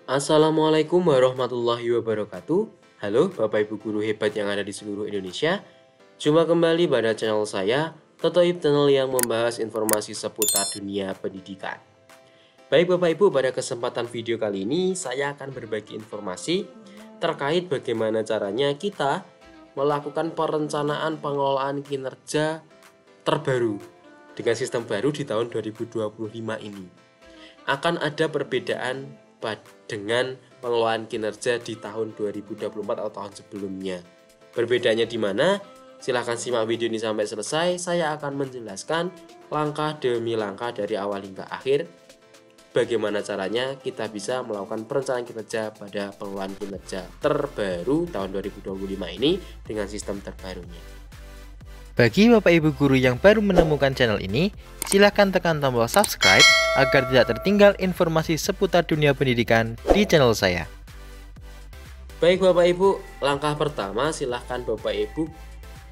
Assalamualaikum warahmatullahi wabarakatuh. Halo Bapak Ibu guru hebat yang ada di seluruh Indonesia. Jumpa kembali pada channel saya, Totoib Channel yang membahas informasi seputar dunia pendidikan. Baik Bapak Ibu, pada kesempatan video kali ini saya akan berbagi informasi terkait bagaimana caranya kita melakukan perencanaan pengelolaan kinerja terbaru dengan sistem baru di tahun 2025 ini. Akan ada perbedaan dengan pengelolaan kinerja di tahun 2024 atau tahun sebelumnya. Berbedanya di mana? Silahkan simak video ini sampai selesai. Saya akan menjelaskan langkah demi langkah dari awal hingga akhir bagaimana caranya kita bisa melakukan perencanaan kinerja pada pengelolaan kinerja terbaru tahun 2025 ini dengan sistem terbarunya. Bagi Bapak Ibu guru yang baru menemukan channel ini, silakan tekan tombol subscribe agar tidak tertinggal informasi seputar dunia pendidikan di channel saya. Baik Bapak Ibu, langkah pertama silahkan Bapak Ibu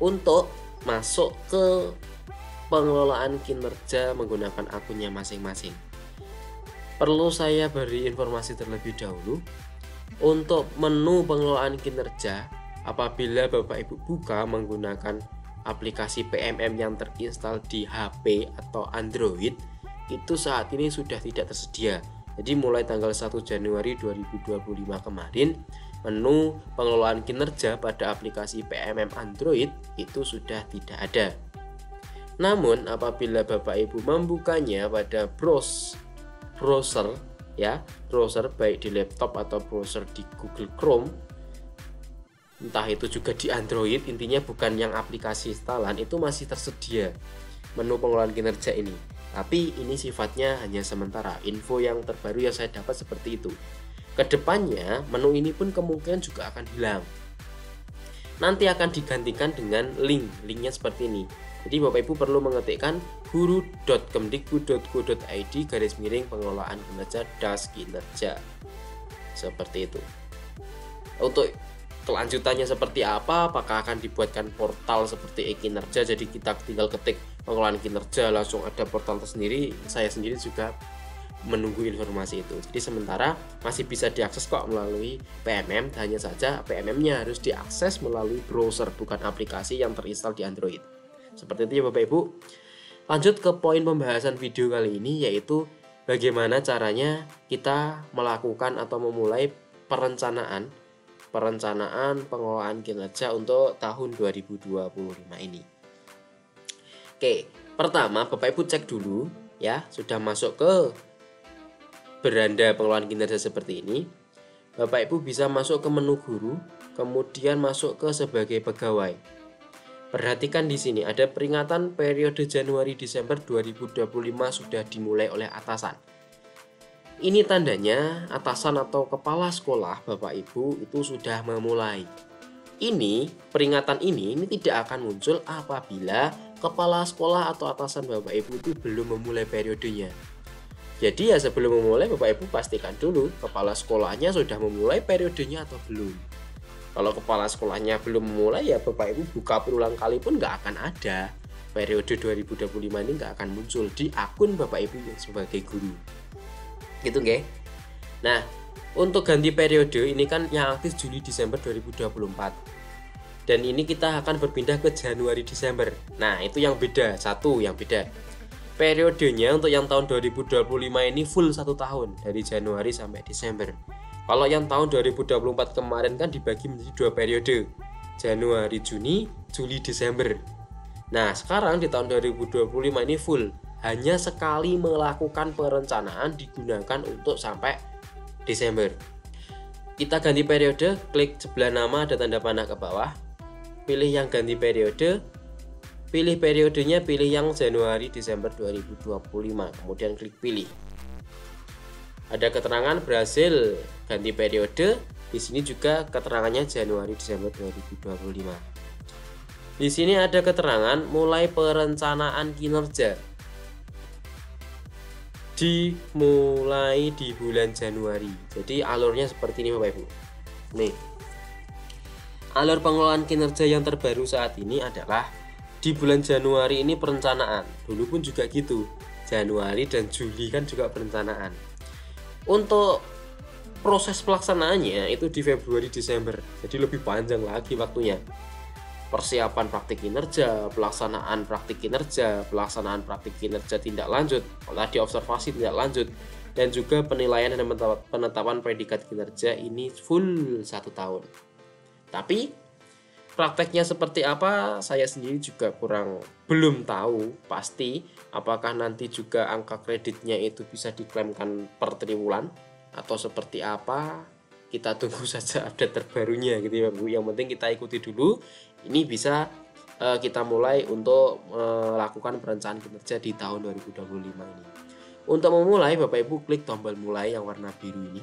untuk masuk ke pengelolaan kinerja menggunakan akunnya masing-masing. Perlu saya beri informasi terlebih dahulu. Untuk menu pengelolaan kinerja, apabila Bapak Ibu buka menggunakan aplikasi PMM yang terinstal di HP atau Android, itu saat ini sudah tidak tersedia. Jadi mulai tanggal 1 Januari 2025 kemarin, menu pengelolaan kinerja pada aplikasi PMM Android itu sudah tidak ada. Namun apabila Bapak Ibu membukanya pada browser baik di laptop atau browser di Google Chrome, entah itu juga di Android, intinya bukan yang aplikasi instalan, itu masih tersedia menu pengelolaan kinerja ini. Tapi ini sifatnya hanya sementara. Info yang terbaru yang saya dapat seperti itu. Kedepannya menu ini pun kemungkinan juga akan hilang. Nanti akan digantikan dengan linknya seperti ini. Jadi Bapak Ibu perlu mengetikkan guru.kemdikbud.go.id/pengelolaan kinerja /kinerja seperti itu. Untuk kelanjutannya seperti apa, apakah akan dibuatkan portal seperti e-kinerja, jadi kita tinggal ketik pengelolaan kinerja langsung ada portal tersendiri. Saya sendiri juga menunggu informasi itu. Jadi sementara masih bisa diakses kok melalui PMM, hanya saja PMM-nya harus diakses melalui browser, bukan aplikasi yang terinstal di Android. Seperti itu ya Bapak Ibu. Lanjut ke poin pembahasan video kali ini, yaitu bagaimana caranya kita melakukan atau memulai perencanaan pengelolaan kinerja untuk tahun 2025 ini. Oke, pertama Bapak Ibu cek dulu ya, sudah masuk ke beranda pengelolaan kinerja seperti ini. Bapak Ibu bisa masuk ke menu guru, kemudian masuk ke sebagai pegawai. Perhatikan di sini ada peringatan periode Januari-Desember 2025 sudah dimulai oleh atasan. Ini tandanya atasan atau kepala sekolah Bapak Ibu itu sudah memulai. Ini peringatan ini tidak akan muncul apabila kepala sekolah atau atasan Bapak Ibu itu belum memulai periodenya. Jadi ya sebelum memulai Bapak Ibu pastikan dulu kepala sekolahnya sudah memulai periodenya atau belum. Kalau kepala sekolahnya belum memulai ya Bapak Ibu buka berulang kali pun nggak akan ada. Periode 2025 ini nggak akan muncul di akun Bapak Ibu sebagai guru. Gitu nggih. Nah, untuk ganti periode ini kan yang aktif Juli Desember 2024. Dan ini kita akan berpindah ke Januari Desember. Nah, itu yang beda, satu yang beda. Periodenya untuk yang tahun 2025 ini full 1 tahun dari Januari sampai Desember. Kalau yang tahun 2024 kemarin kan dibagi menjadi 2 periode. Januari, Juni, Juli, Desember. Nah, sekarang di tahun 2025 ini full. Hanya sekali melakukan perencanaan digunakan untuk sampai Desember. Kita ganti periode, klik sebelah nama ada tanda panah ke bawah. Pilih yang ganti periode. Pilih periodenya, pilih yang Januari Desember 2025. Kemudian klik pilih. Ada keterangan berhasil ganti periode. Di sini juga keterangannya Januari Desember 2025. Di sini ada keterangan mulai perencanaan kinerja. Dimulai di bulan Januari. Jadi alurnya seperti ini Bapak Ibu. Nih. Alur pengelolaan kinerja yang terbaru saat ini adalah di bulan Januari ini perencanaan. Dulu pun juga gitu. Januari dan Juli kan juga perencanaan. Untuk proses pelaksanaannya itu di Februari Desember, jadi lebih panjang lagi waktunya. Persiapan praktik kinerja, pelaksanaan praktik kinerja tindak lanjut, tadi observasi tindak lanjut, dan juga penilaian dan penetapan predikat kinerja ini full 1 tahun. Tapi prakteknya seperti apa saya sendiri juga belum tahu pasti apakah nanti juga angka kreditnya itu bisa diklaimkan per triwulan atau seperti apa. Kita tunggu saja update terbarunya gitu ya Bu. Yang penting kita ikuti dulu. Ini bisa kita mulai untuk melakukan perencanaan kinerja di tahun 2025 ini. Untuk memulai Bapak Ibu klik tombol mulai yang warna biru ini.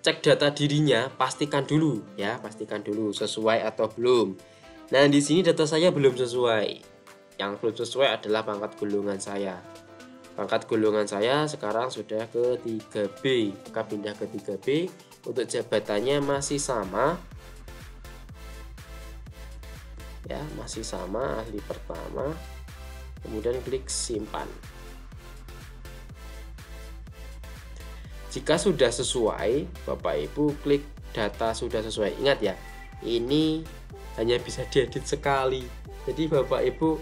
Cek data dirinya, pastikan dulu sesuai atau belum. Nah, di sini data saya belum sesuai. Yang belum sesuai adalah pangkat golongan saya. Pangkat golongan saya sekarang sudah ke 3B, maka pindah ke 3B. Untuk jabatannya masih sama. Ya, masih sama ahli pertama. Kemudian klik simpan. Jika sudah sesuai, Bapak Ibu klik data sudah sesuai. Ingat ya, ini hanya bisa diedit sekali. Jadi Bapak Ibu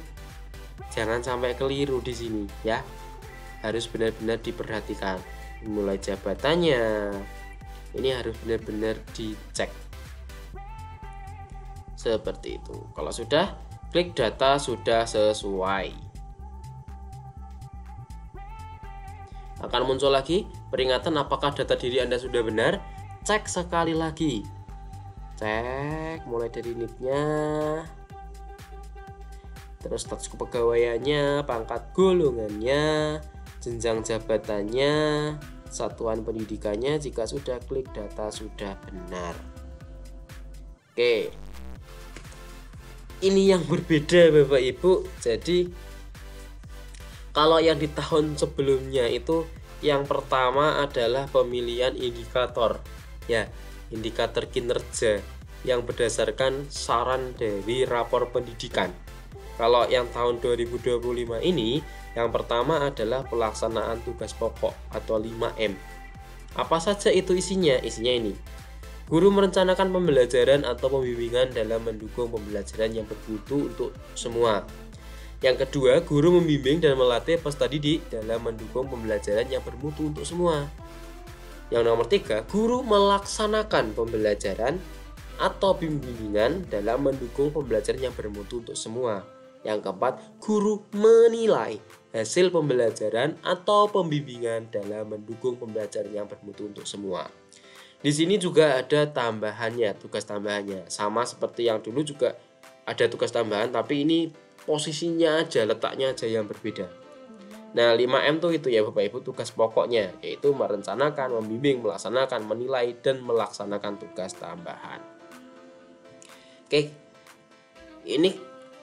jangan sampai keliru di sini ya. Harus benar-benar diperhatikan. Mulai jabatannya, ini harus benar-benar dicek. Seperti itu. Kalau sudah, klik data sudah sesuai. Akan muncul lagi peringatan apakah data diri Anda sudah benar. Cek sekali lagi. Cek mulai dari NIP-nya, terus status kepegawaiannya, pangkat golongannya, jenjang jabatannya, satuan pendidikannya. Jika sudah, klik data sudah benar. Oke. Ini yang berbeda Bapak Ibu. Jadi kalau yang di tahun sebelumnya itu yang pertama adalah pemilihan indikator. Ya, indikator kinerja yang berdasarkan saran dari rapor pendidikan. Kalau yang tahun 2025 ini yang pertama adalah pelaksanaan tugas pokok atau 5M. Apa saja itu isinya? Isinya ini. Guru merencanakan pembelajaran atau pembimbingan dalam mendukung pembelajaran yang bermutu untuk semua. Yang kedua, guru membimbing dan melatih peserta didik dalam mendukung pembelajaran yang bermutu untuk semua. Yang nomor 3, guru melaksanakan pembelajaran atau bimbingan dalam mendukung pembelajaran yang bermutu untuk semua. Yang keempat, guru menilai hasil pembelajaran atau pembimbingan dalam mendukung pembelajaran yang bermutu untuk semua. Di sini juga ada tambahannya, tugas tambahannya. Sama seperti yang dulu juga ada tugas tambahan, tapi ini posisinya aja, letaknya aja yang berbeda. Nah, 5M tuh itu ya Bapak Ibu tugas pokoknya, yaitu merencanakan, membimbing, melaksanakan, menilai, dan melaksanakan tugas tambahan. Oke, ini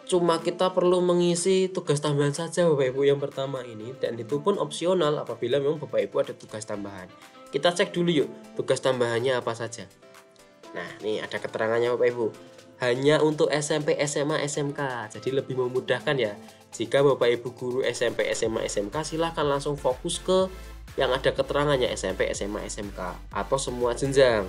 cuma kita perlu mengisi tugas tambahan saja Bapak Ibu yang pertama ini, dan itu pun opsional apabila memang Bapak Ibu ada tugas tambahan. Kita cek dulu yuk, tugas tambahannya apa saja. Nah, nih ada keterangannya Bapak Ibu. Hanya untuk SMP, SMA, SMK. Jadi lebih memudahkan ya. Jika Bapak Ibu guru SMP, SMA, SMK, silahkan langsung fokus ke yang ada keterangannya SMP, SMA, SMK atau semua jenjang.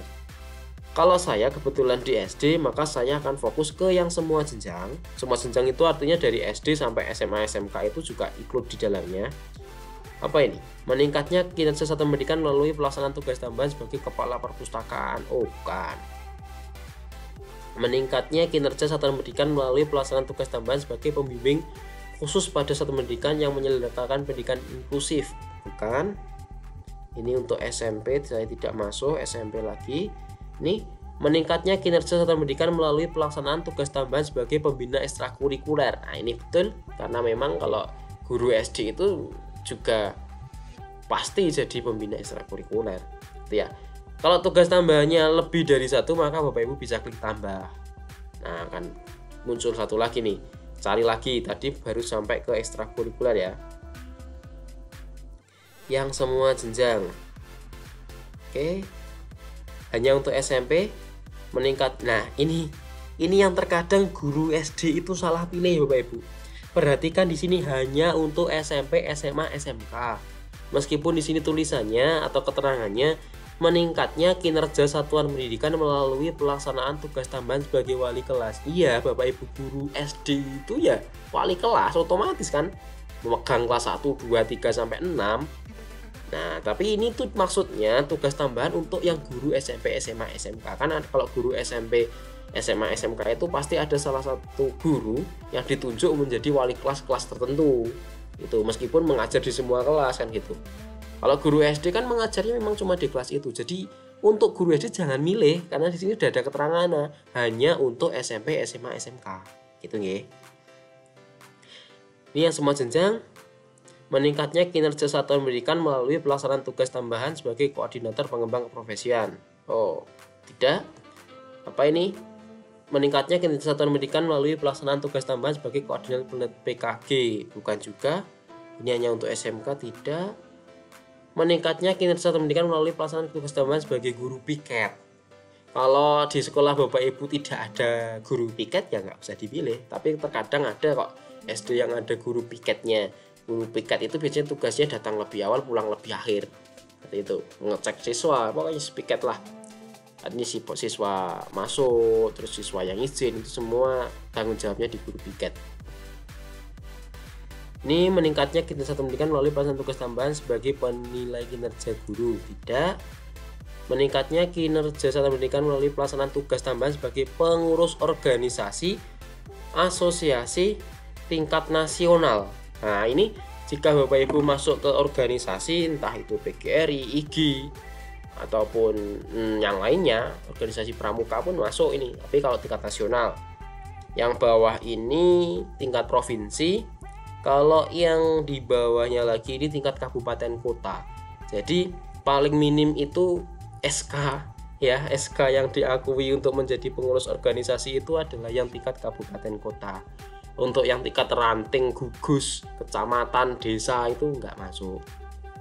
Kalau saya kebetulan di SD, maka saya akan fokus ke yang semua jenjang. Semua jenjang itu artinya dari SD sampai SMA, SMK itu juga ikut di dalamnya. Apa ini? Meningkatnya kinerja satuan pendidikan melalui pelaksanaan tugas tambahan sebagai kepala perpustakaan. Oh, bukan. Meningkatnya kinerja satuan pendidikan melalui pelaksanaan tugas tambahan sebagai pembimbing khusus pada satuan pendidikan yang menyelenggarakan pendidikan inklusif. Bukan. Ini untuk SMP saya tidak masuk, SMP lagi. Ini meningkatnya kinerja satuan pendidikan melalui pelaksanaan tugas tambahan sebagai pembina ekstrakurikuler. Nah, ini betul karena memang kalau guru SD itu juga pasti jadi pembina ekstrakurikuler. Itu ya. Kalau tugas tambahannya lebih dari 1, maka Bapak Ibu bisa klik tambah. Nah, akan muncul satu lagi nih. Cari lagi, tadi baru sampai ke ekstrakurikuler ya. Yang semua jenjang. Oke. Hanya untuk SMP meningkat. Nah, ini yang terkadang guru SD itu salah pilih Bapak Ibu. Perhatikan di sini hanya untuk SMP, SMA, SMK. meskipun di sini tulisannya atau keterangannya meningkatnya kinerja satuan pendidikan melalui pelaksanaan tugas tambahan sebagai wali kelas. Iya, Bapak Ibu guru SD itu ya wali kelas otomatis kan, memegang kelas 1, 2, 3 sampai 6. Nah, tapi ini tuh maksudnya tugas tambahan untuk yang guru SMP, SMA, SMK. Kan kalau guru SMP, SMA, SMK itu pasti ada salah satu guru yang ditunjuk menjadi wali kelas tertentu. Itu meskipun mengajar di semua kelas kan gitu. Kalau guru SD kan mengajarnya memang cuma di kelas itu. Jadi untuk guru SD jangan milih karena di sini sudah ada keterangannya hanya untuk SMP, SMA, SMK. Gitu nggih. Ini yang semua jenjang. Meningkatnya kinerja satuan pendidikan melalui pelaksanaan tugas tambahan sebagai koordinator pengembang keprofesian. Oh, tidak. Apa ini? Meningkatnya kinerja satuan pendidikan melalui pelaksanaan tugas tambahan sebagai koordinator PKG. Bukan juga. Ini hanya untuk SMK, tidak. Meningkatnya kinerja satuan pendidikan melalui pelaksanaan tugas tambahan sebagai guru piket. Kalau di sekolah Bapak Ibu tidak ada guru piket ya nggak usah dipilih. Tapi terkadang ada kok SD yang ada guru piketnya. Guru piket itu biasanya tugasnya datang lebih awal, pulang lebih akhir. Seperti itu, ngecek siswa, pokoknya piket lah. Ini siswa masuk, terus siswa yang izin, itu semua tanggung jawabnya di guru piket. Ini meningkatnya kinerja satuan pendidikan melalui pelaksanaan tugas tambahan sebagai penilai kinerja guru. Tidak. Meningkatnya kinerja satuan pendidikan melalui pelaksanaan tugas tambahan sebagai pengurus organisasi asosiasi tingkat nasional. Nah, ini jika Bapak Ibu masuk ke organisasi entah itu PGRI, IGI ataupun yang lainnya, organisasi pramuka pun masuk ini. Tapi kalau tingkat nasional, yang bawah ini tingkat provinsi. Kalau yang di bawahnya lagi ini tingkat kabupaten kota. Jadi paling minim itu SK ya, SK yang diakui untuk menjadi pengurus organisasi itu adalah yang tingkat kabupaten kota. Untuk yang tingkat ranting, gugus, kecamatan, desa itu enggak masuk.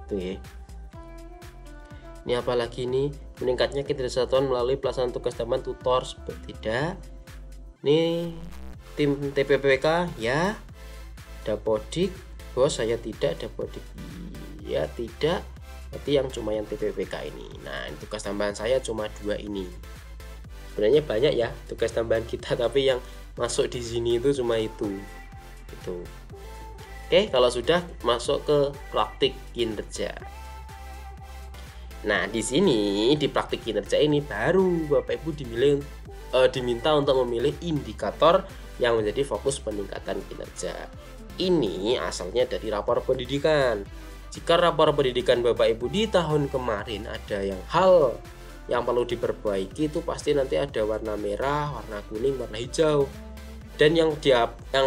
Itu ya. Ini apalagi ini meningkatnya kinerja satuan melalui pelaksanaan tugas tambahan tutor tidak. Ini tim TPPK ya. Dapodik, bos saya tidak. Dapodik ya tidak. Berarti yang cuma yang TPPK ini. Nah, tugas tambahan saya cuma 2 ini. Sebenarnya banyak ya tugas tambahan kita, tapi yang masuk di sini itu cuma itu. Gitu. Oke, kalau sudah masuk ke praktik kinerja. Nah, di sini di praktik kinerja ini baru Bapak Ibu diminta untuk memilih indikator yang menjadi fokus peningkatan kinerja. Ini asalnya dari rapor pendidikan. Jika rapor pendidikan Bapak Ibu di tahun kemarin ada hal yang perlu diperbaiki, itu pasti nanti ada warna merah, warna kuning, warna hijau. Dan yang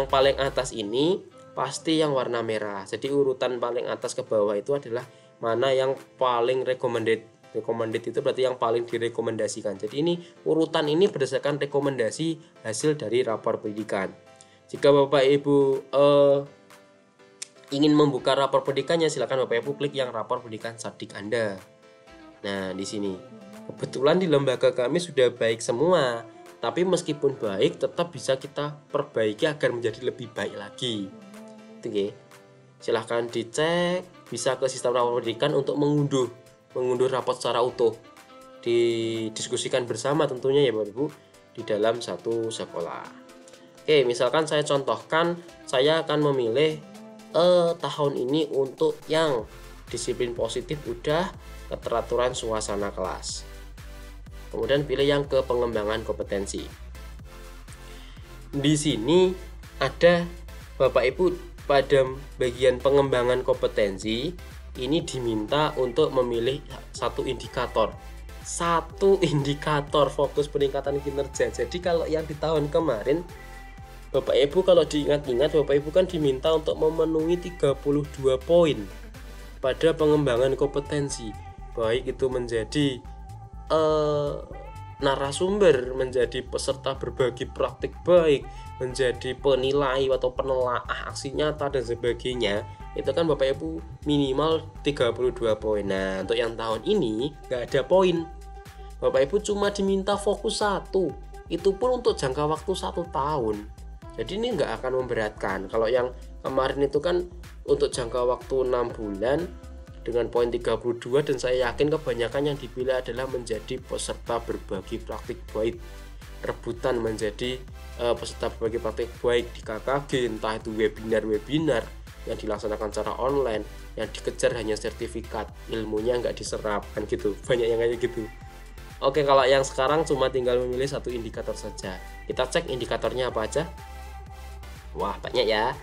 paling atas ini pasti yang warna merah. Jadi urutan paling atas ke bawah itu adalah mana yang paling recommended. Recommended itu berarti yang paling direkomendasikan. Jadi ini urutan ini berdasarkan rekomendasi hasil dari rapor pendidikan. Jika Bapak Ibu ingin membuka rapor pendidikannya, silakan Bapak Ibu klik yang rapor pendidikan Sadik Anda. Nah, di sini kebetulan di lembaga kami sudah baik semua, tapi meskipun baik tetap bisa kita perbaiki agar menjadi lebih baik lagi. Itu ya. Silahkan dicek, bisa ke sistem rapor pendidikan untuk mengunduh rapor secara utuh. Didiskusikan bersama tentunya ya Bapak Ibu di dalam satu sekolah. Oke, misalkan saya contohkan, saya akan memilih tahun ini untuk yang disiplin positif udah, keteraturan suasana kelas. Kemudian pilih yang ke pengembangan kompetensi. Di sini ada Bapak Ibu pada bagian pengembangan kompetensi ini diminta untuk memilih satu indikator fokus peningkatan kinerja. Jadi kalau yang di tahun kemarin Bapak Ibu kalau diingat-ingat, Bapak Ibu kan diminta untuk memenuhi 32 poin pada pengembangan kompetensi, baik itu menjadi narasumber, menjadi peserta berbagi praktik baik, menjadi penilai atau penelaah aksi nyata dan sebagainya. Itu kan Bapak Ibu minimal 32 poin. Nah, untuk yang tahun ini nggak ada poin. Bapak Ibu cuma diminta fokus 1. Itu pun untuk jangka waktu 1 tahun. Jadi ini nggak akan memberatkan. Kalau yang kemarin itu kan untuk jangka waktu 6 bulan dengan poin 32, dan saya yakin kebanyakan yang dipilih adalah menjadi peserta berbagi praktik baik, rebutan menjadi peserta berbagi praktik baik di KKG, entah itu webinar yang dilaksanakan secara online, yang dikejar hanya sertifikat, ilmunya nggak diserap, kan gitu, banyak yang kayak gitu. Oke, kalau yang sekarang cuma tinggal memilih satu indikator saja. Kita cek indikatornya apa aja. Wah, banyak ya.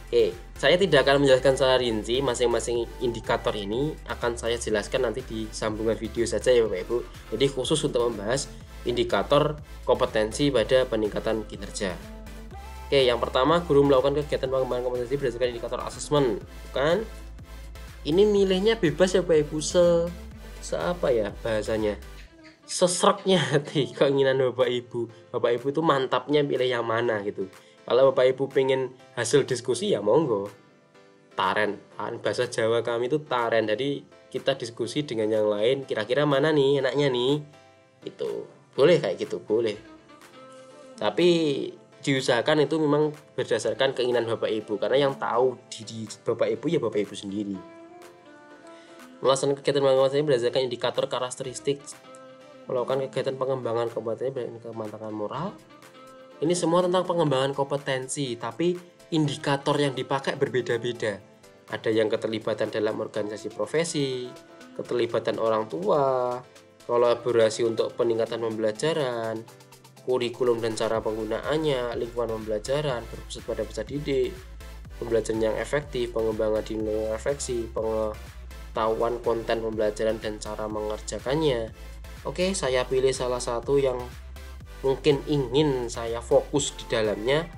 Oke, saya tidak akan menjelaskan secara rinci masing-masing indikator ini, akan saya jelaskan nanti di sambungan video saja ya Bapak Ibu. Jadi khusus untuk membahas indikator kompetensi pada peningkatan kinerja. Oke, yang pertama, guru melakukan kegiatan pengembangan kompetensi berdasarkan indikator asesmen, kan? Ini milihnya bebas ya Bapak Ibu, apa ya bahasanya, sesreknya hati keinginan Bapak Ibu. Bapak Ibu itu mantapnya pilih yang mana gitu. Kalau Bapak Ibu pengen hasil diskusi ya monggo, taren, bahasa Jawa kami itu taren. Jadi kita diskusi dengan yang lain, kira-kira mana nih enaknya nih, itu boleh kayak gitu, boleh. Tapi diusahakan itu memang berdasarkan keinginan Bapak Ibu, karena yang tahu diri Bapak Ibu ya Bapak Ibu sendiri. Melaksanakan kegiatan pengembangan berdasarkan indikator karakteristik, melakukan kegiatan pengembangan kompetensi berdasarkan kemantapan moral. Ini semua tentang pengembangan kompetensi, tapi indikator yang dipakai berbeda-beda. Ada yang keterlibatan dalam organisasi profesi, keterlibatan orang tua, kolaborasi untuk peningkatan pembelajaran, kurikulum dan cara penggunaannya, lingkungan pembelajaran, berpusat pada peserta didik, pembelajaran yang efektif, pengembangan dinamika refleksi, pengetahuan konten pembelajaran dan cara mengerjakannya. Oke, saya pilih salah satu yang mungkin ingin saya fokus di dalamnya,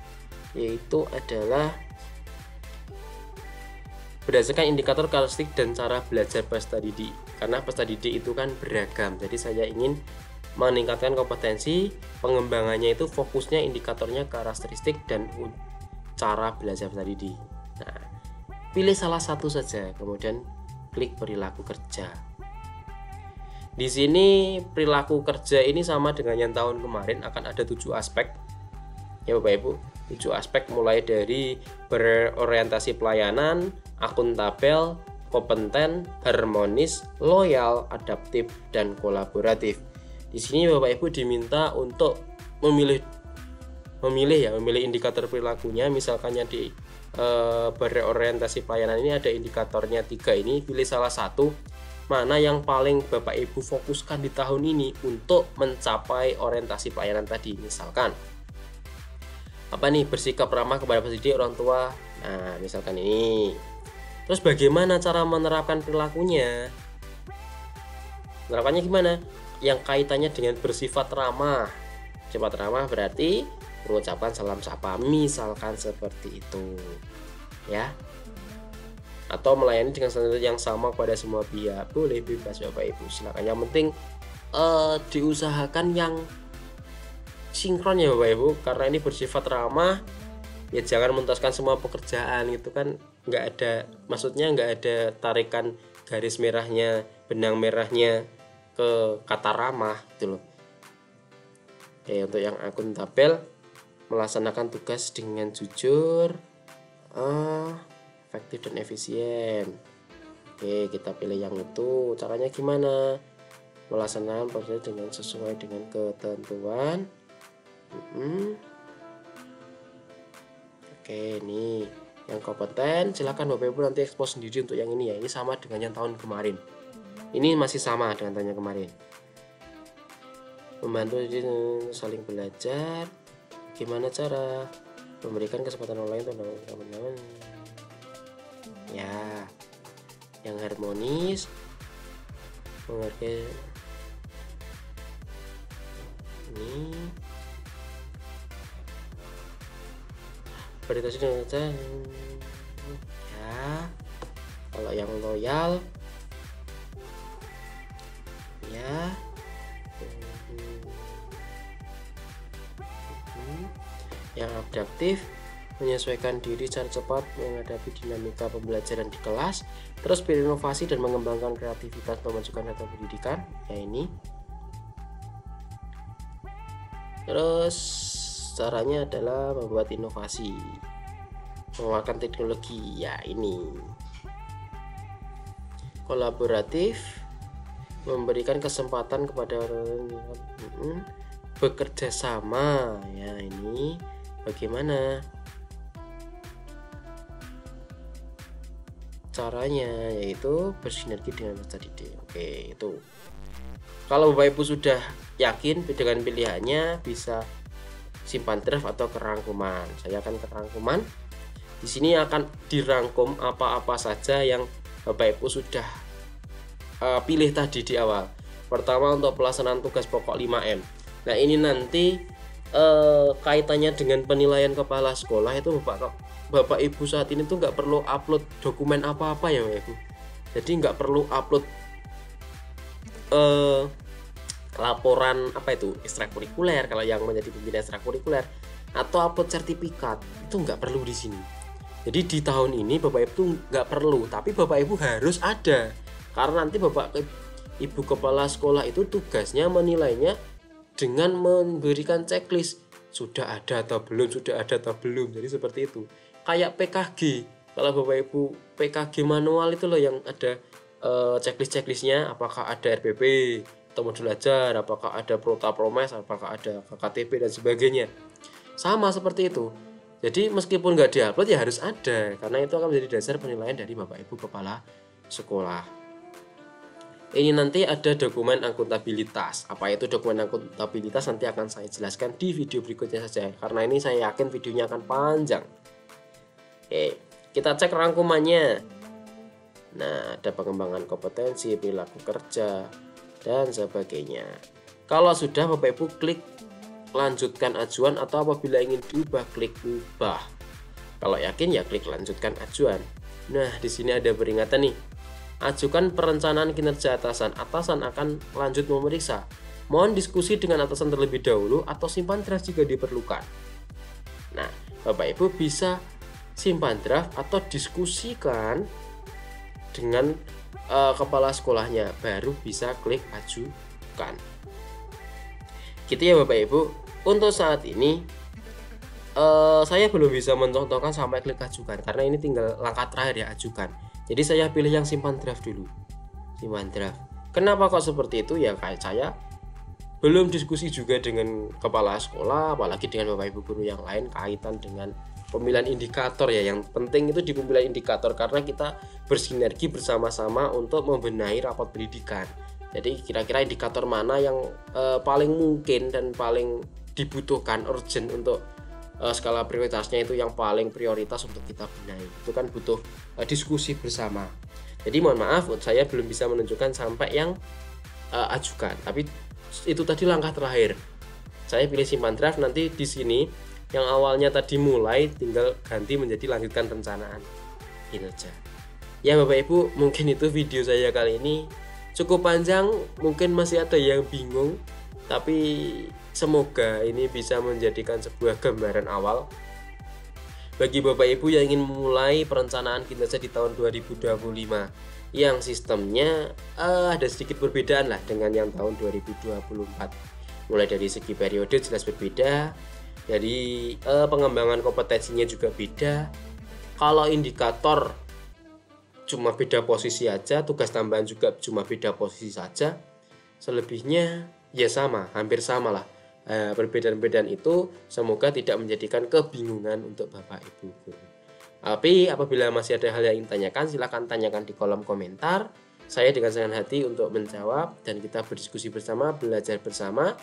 yaitu adalah berdasarkan indikator karakteristik dan cara belajar peserta didik. Karena peserta didik itu kan beragam, jadi saya ingin meningkatkan kompetensi, pengembangannya itu fokusnya indikatornya karakteristik dan cara belajar peserta didik. Nah, pilih salah satu saja, kemudian klik perilaku kerja. Di sini perilaku kerja ini sama dengan yang tahun kemarin, akan ada 7 aspek ya Bapak Ibu. 7 aspek mulai dari berorientasi pelayanan, akuntabel, kompeten, harmonis, loyal, adaptif, dan kolaboratif. Di sini Bapak Ibu diminta untuk memilih indikator perilakunya. Misalkan yang di berorientasi pelayanan ini ada indikatornya 3 ini, pilih salah satu, mana yang paling Bapak Ibu fokuskan di tahun ini untuk mencapai orientasi pelayanan tadi. Misalkan apa nih, bersikap ramah kepada peserta didik, orang tua. Nah, misalkan ini. Terus bagaimana cara menerapkan perilakunya? Menerapkannya gimana? Yang kaitannya dengan bersifat ramah. Sifat ramah berarti mengucapkan salam sapa, misalkan seperti itu, ya. Atau melayani dengan standar yang sama pada semua pihak, boleh, bebas Bapak Ibu, silakan. Yang penting diusahakan yang sinkron ya Bapak Ibu, karena ini bersifat ramah. Ya jangan menuntaskan semua pekerjaan gitu kan, nggak ada, maksudnya nggak ada tarikan garis merahnya, benang merahnya ke kata ramah gitu loh. Oke, untuk yang akuntabel, melaksanakan tugas dengan jujur, efektif dan efisien. Oke, kita pilih yang itu. Caranya gimana? Melaksanakan proses dengan sesuai dengan ketentuan. Oke, ini yang kompeten. Silakan Bapak Ibu nanti ekspos sendiri untuk yang ini ya. Ini sama dengan yang tahun kemarin. Ini masih sama dengan tahun kemarin. Membantu saling belajar. Gimana cara memberikan kesempatan online untuk teman-teman? Ya, yang harmonis, menghargai ini, beradaptasi dengan kerja. Ya, kalau yang loyal, ya, yang adaptif, menyesuaikan diri secara cepat menghadapi dinamika pembelajaran di kelas, terus berinovasi dan mengembangkan kreativitas pemasukan data pendidikan, ya ini. Terus caranya adalah membuat inovasi, mengeluarkan teknologi, ya ini. kolaboratif, memberikan kesempatan kepada orang bekerja sama. Ya, ini bagaimana caranya, yaitu bersinergi dengan peserta didik. Oke, itu. Kalau Bapak Ibu sudah yakin dengan pilihannya, bisa simpan draft atau kerangkuman. Saya akan kerangkuman. Di sini akan dirangkum apa-apa saja yang Bapak Ibu sudah pilih tadi di awal. Pertama, untuk pelaksanaan tugas pokok 5M. Nah, ini nanti kaitannya dengan penilaian kepala sekolah itu Bapak Ibu saat ini tuh nggak perlu upload dokumen apa-apa ya Bapak Ibu. Jadi nggak perlu upload laporan ekstrakurikuler kalau yang menjadi pembina ekstrakurikuler, atau upload sertifikat, itu nggak perlu di sini. Jadi di tahun ini Bapak Ibu nggak perlu, tapi Bapak Ibu harus ada, karena nanti Bapak Ibu kepala sekolah itu tugasnya menilainya dengan memberikan checklist, sudah ada atau belum, jadi seperti itu. Kayak PKG, kalau Bapak Ibu PKG manual itu loh yang ada checklistnya, apakah ada RPP atau modul ajar, apakah ada Prota Promes, apakah ada KKTP dan sebagainya. Sama seperti itu. Jadi meskipun nggak diupload ya harus ada, karena itu akan menjadi dasar penilaian dari Bapak Ibu kepala sekolah. Ini nanti ada dokumen akuntabilitas. Apa itu dokumen akuntabilitas nanti akan saya jelaskan di video berikutnya saja, karena ini saya yakin videonya akan panjang. Oke, kita cek rangkumannya. Nah, ada pengembangan kompetensi, perilaku kerja, dan sebagainya. Kalau sudah, Bapak Ibu klik lanjutkan ajuan, atau apabila ingin diubah klik ubah. Kalau yakin ya klik lanjutkan ajuan. Nah, di sini ada peringatan nih. Ajukan perencanaan kinerja atasan. Atasan akan lanjut memeriksa. Mohon diskusi dengan atasan terlebih dahulu atau simpan draft jika diperlukan. Nah, Bapak Ibu bisa simpan draft atau diskusikan dengan kepala sekolahnya, baru bisa klik ajukan. Gitu ya Bapak Ibu. Untuk saat ini saya belum bisa mencontohkan sampai klik ajukan, karena ini tinggal langkah terakhir ya, ajukan. Jadi saya pilih yang simpan draft dulu. Simpan draft. Kenapa kok seperti itu? Ya kayak saya belum diskusi juga dengan kepala sekolah, apalagi dengan Bapak Ibu guru yang lain kaitan dengan pemilihan indikator ya. Yang penting itu di pemilihan indikator, karena kita bersinergi bersama-sama untuk membenahi rapat pendidikan. Jadi kira-kira indikator mana yang paling mungkin dan paling dibutuhkan, urgent untuk skala prioritasnya itu yang paling prioritas untuk kita benahi. Itu kan butuh diskusi bersama. Jadi mohon maaf, saya belum bisa menunjukkan sampai yang ajukan. Tapi itu tadi langkah terakhir. Saya pilih simpan draft, nanti di sini yang awalnya tadi mulai tinggal ganti menjadi lanjutkan perencanaan. Gitu aja. Ya Bapak Ibu, mungkin itu video saya kali ini. Cukup panjang, mungkin masih ada yang bingung, tapi semoga ini bisa menjadikan sebuah gambaran awal bagi Bapak Ibu yang ingin memulai perencanaan kinerja di tahun 2025 yang sistemnya ada sedikit perbedaan lah dengan yang tahun 2024. Mulai dari segi periode jelas berbeda, dari pengembangan kompetensinya juga beda. Kalau indikator cuma beda posisi aja, tugas tambahan juga cuma beda posisi saja, selebihnya ya sama, hampir sama lah. Perbedaan-perbedaan itu semoga tidak menjadikan kebingungan untuk Bapak Ibu guru. Tapi apabila masih ada hal yang ingin tanyakan, silahkan tanyakan di kolom komentar. Saya dengan senang hati untuk menjawab, dan kita berdiskusi bersama, belajar bersama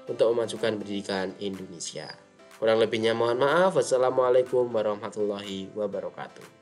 untuk memajukan pendidikan Indonesia. Kurang lebihnya mohon maaf. Wassalamualaikum warahmatullahi wabarakatuh.